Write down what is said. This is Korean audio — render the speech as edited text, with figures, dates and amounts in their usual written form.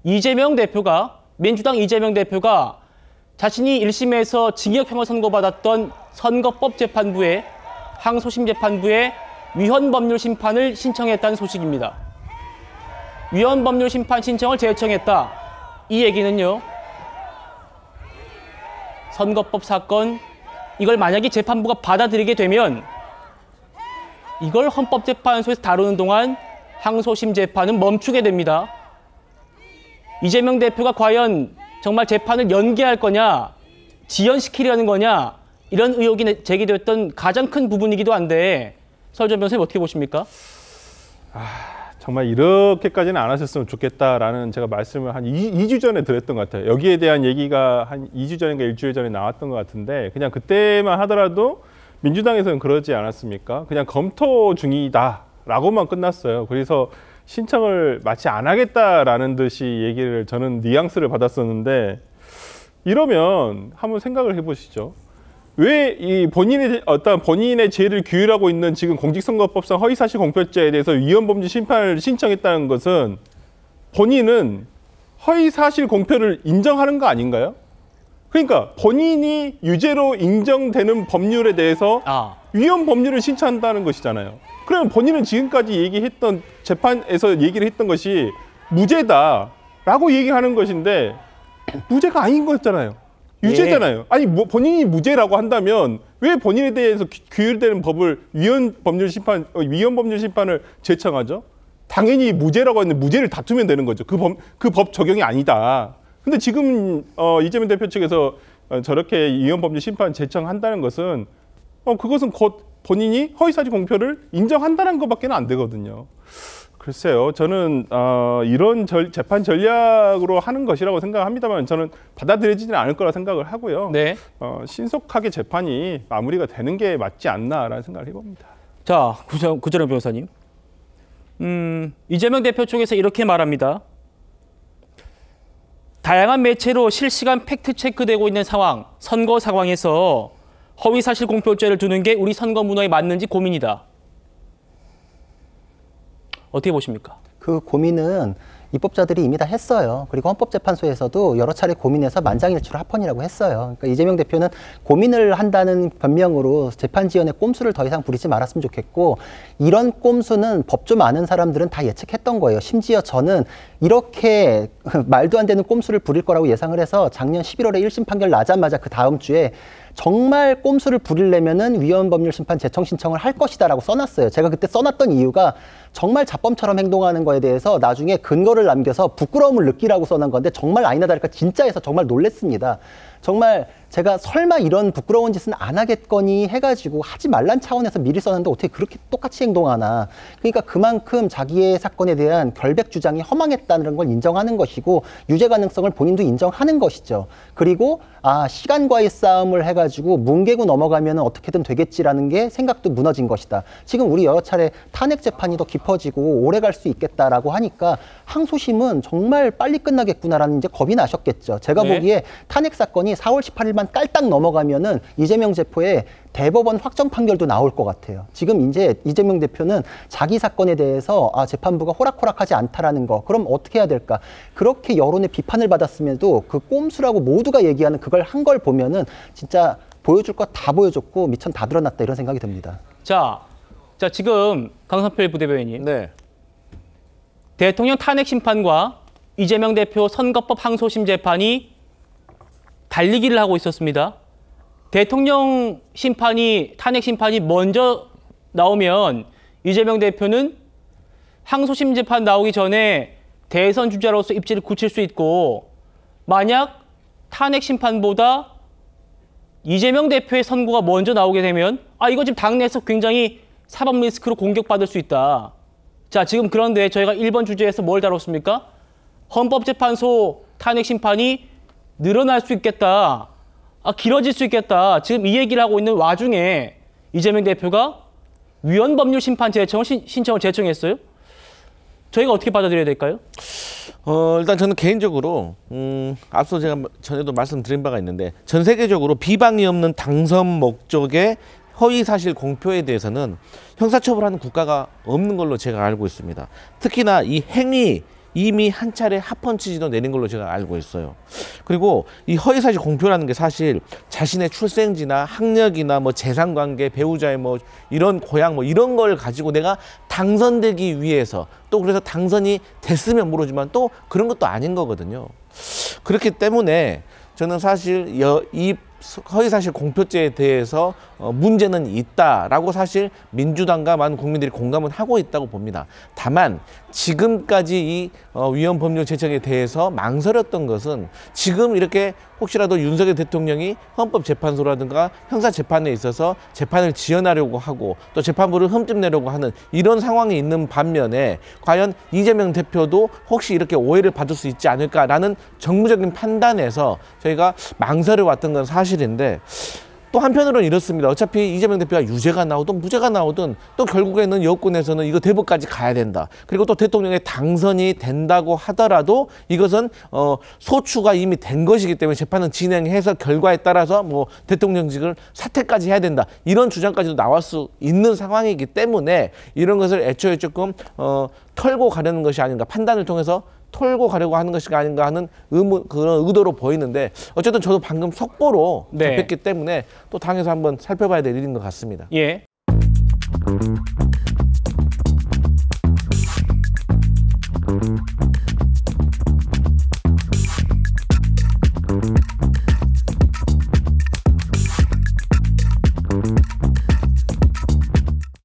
이재명 대표가, 민주당 이재명 대표가 자신이 1심에서 징역형을 선고받았던 선거법재판부에, 항소심 재판부에 위헌법률 심판을 신청했다는 소식입니다. 위헌법률 심판 신청을 제청했다. 이 얘기는요, 선거법 사건, 이걸 만약에 재판부가 받아들이게 되면 이걸 헌법재판소에서 다루는 동안 항소심 재판은 멈추게 됩니다. 이재명 대표가 과연 정말 재판을 연기할 거냐, 지연시키려는 거냐, 이런 의혹이 제기됐던 가장 큰 부분이기도 한데 서울전 변호사님 어떻게 보십니까? 정말 이렇게까지는 안 하셨으면 좋겠다라는 제가 말씀을 한 2주 전에 드렸던 것 같아요. 여기에 대한 얘기가 한 2주 전인가 일주일 전에 나왔던 것 같은데 그냥 그때만 하더라도 민주당에서는 그러지 않았습니까? 그냥 검토 중이다라고만 끝났어요. 그래서 신청을 마치 안 하겠다라는 듯이 얘기를 저는 뉘앙스를 받았었는데 이러면 한번 생각을 해보시죠. 왜 이 본인의 죄를 규율하고 있는 지금 공직선거법상 허위사실 공표죄에 대해서 위헌법률 심판을 신청했다는 것은 본인은 허위사실 공표를 인정하는 거 아닌가요? 그러니까 본인이 유죄로 인정되는 법률에 대해서 위헌법률을 신청한다는 것이잖아요. 그러면 본인은 지금까지 얘기했던 재판에서 얘기를 했던 것이 무죄다라고 얘기하는 것인데 무죄가 아닌 거였잖아요. 유죄잖아요. 아니 본인이 무죄라고 한다면 왜 본인에 대해서 규율되는 법을 위헌법률 심판을 제청하죠? 당연히 무죄라고 했는데 무죄를 다투면 되는 거죠. 그 법 적용이 아니다. 근데 지금 이재명 대표 측에서 저렇게 위헌법률 심판 제청한다는 것은 그것은 곧 본인이 허위사실 공표를 인정한다는 것밖에 안 되거든요. 글쎄요, 저는 이런 재판 전략으로 하는 것이라고 생각합니다만 저는 받아들여지지는 않을 거라 생각을 하고요. 네. 신속하게 재판이 마무리가 되는 게 맞지 않나라는 생각을 해봅니다. 자, 구정현 변호사님. 이재명 대표 쪽에서 이렇게 말합니다. 다양한 매체로 실시간 팩트 체크되고 있는 상황, 선거 상황에서 허위사실 공표죄를 두는 게 우리 선거 문화에 맞는지 고민이다. 어떻게 보십니까? 그 고민은 입법자들이 이미 다 했어요. 그리고 헌법재판소에서도 여러 차례 고민해서 만장일치로 합헌이라고 했어요. 그러니까 이재명 대표는 고민을 한다는 변명으로 재판 지연에 꼼수를 더 이상 부리지 말았으면 좋겠고 이런 꼼수는 법 좀 아는 사람들은 다 예측했던 거예요. 심지어 저는 이렇게 말도 안 되는 꼼수를 부릴 거라고 예상을 해서 작년 11월에 1심 판결 나자마자 그 다음 주에 정말 꼼수를 부리려면은 위헌법률 심판 제청 신청을 할 것이다라고 써놨어요. 제가 그때 써놨던 이유가 정말 자범처럼 행동하는 거에 대해서 나중에 근거를 남겨서 부끄러움을 느끼라고 써놓은 건데 정말 아니나 다를까 진짜에서 정말 놀랬습니다. 정말 제가 설마 이런 부끄러운 짓은 안 하겠거니 해가지고 하지 말란 차원에서 미리 써놨는데 어떻게 그렇게 똑같이 행동하나. 그러니까 그만큼 자기의 사건에 대한 결백 주장이 허망했다는 걸 인정하는 것이고 유죄 가능성을 본인도 인정하는 것이죠. 그리고 시간과의 싸움을 해가지고 뭉개고 넘어가면 어떻게든 되겠지라는 게 생각도 무너진 것이다. 지금 우리 여러 차례 탄핵 재판이 더 깊어지고 오래 갈 수 있겠다라고 하니까 항소심은 정말 빨리 끝나겠구나라는 이제 겁이 나셨겠죠. 제가 보기에 탄핵 사건이 4월 18일만 깔딱 넘어가면은 이재명 대표의 대법원 확정 판결도 나올 것 같아요. 지금 이제 이재명 대표는 자기 사건에 대해서 재판부가 호락호락하지 않다라는 거, 그럼 어떻게 해야 될까? 그렇게 여론의 비판을 받았음에도 그 꼼수라고 모두가 얘기하는 그걸 한 걸 보면은 진짜 보여줄 거 다 보여줬고 미천 다 드러났다 이런 생각이 듭니다. 자 지금 강성필 부대변인님. 네. 대통령 탄핵 심판과 이재명 대표 선거법 항소심 재판이 달리기를 하고 있었습니다. 대통령 심판이, 탄핵 심판이 먼저 나오면 이재명 대표는 항소심 재판 나오기 전에 대선 주자로서 입지를 굳힐 수 있고, 만약 탄핵 심판보다 이재명 대표의 선고가 먼저 나오게 되면 이거 지금 당내에서 굉장히 사법 리스크로 공격받을 수 있다. 자, 지금 그런데 저희가 1번 주제에서 뭘 다뤘습니까? 헌법재판소 탄핵 심판이 늘어날 수 있겠다. 길어질 수 있겠다. 지금 이 얘기를 하고 있는 와중에 이재명 대표가 위헌법률 심판 신청을 제청했어요. 저희가 어떻게 받아들여야 될까요? 일단 저는 개인적으로 앞서 제가 전에도 말씀드린 바가 있는데 전 세계적으로 비방이 없는 당선 목적의 허위사실 공표에 대해서는 형사처벌하는 국가가 없는 걸로 제가 알고 있습니다. 특히나 이 이미 한 차례 합헌 취지도 내린 걸로 제가 알고 있어요. 그리고 이 허위사실 공표라는 게 사실 자신의 출생지나 학력이나 뭐 재산관계, 배우자의 뭐 이런 고향 뭐 이런 걸 가지고 내가 당선되기 위해서 또 그래서 당선이 됐으면 모르지만 또 그런 것도 아닌 거거든요. 그렇기 때문에 저는 사실 이 허위사실 공표죄에 대해서 문제는 있다라고 사실 민주당과 많은 국민들이 공감은 하고 있다고 봅니다. 다만 지금까지 이 위헌 법률 제정에 대해서 망설였던 것은 지금 이렇게 혹시라도 윤석열 대통령이 헌법재판소라든가 형사재판에 있어서 재판을 지연하려고 하고 또 재판부를 흠집내려고 하는 이런 상황이 있는 반면에 과연 이재명 대표도 혹시 이렇게 오해를 받을 수 있지 않을까라는 정무적인 판단에서 저희가 망설여왔던 건 사실인데 또 한편으로는 이렇습니다. 어차피 이재명 대표가 유죄가 나오든 무죄가 나오든 또 결국에는 여권에서는 이거 대법까지 가야 된다. 그리고 또 대통령의 당선이 된다고 하더라도 이것은 소추가 이미 된 것이기 때문에 재판은 진행해서 결과에 따라서 뭐 대통령직을 사퇴까지 해야 된다. 이런 주장까지도 나올 수 있는 상황이기 때문에 이런 것을 애초에 조금 털고 가려는 것이 아닌가, 판단을 통해서 털고 가려고 하는 것이 아닌가 하는 그런 의도로 보이는데 어쨌든 저도 방금 속보로 네. 접했기 때문에 또 당에서 한번 살펴봐야 될 일인 것 같습니다. 예.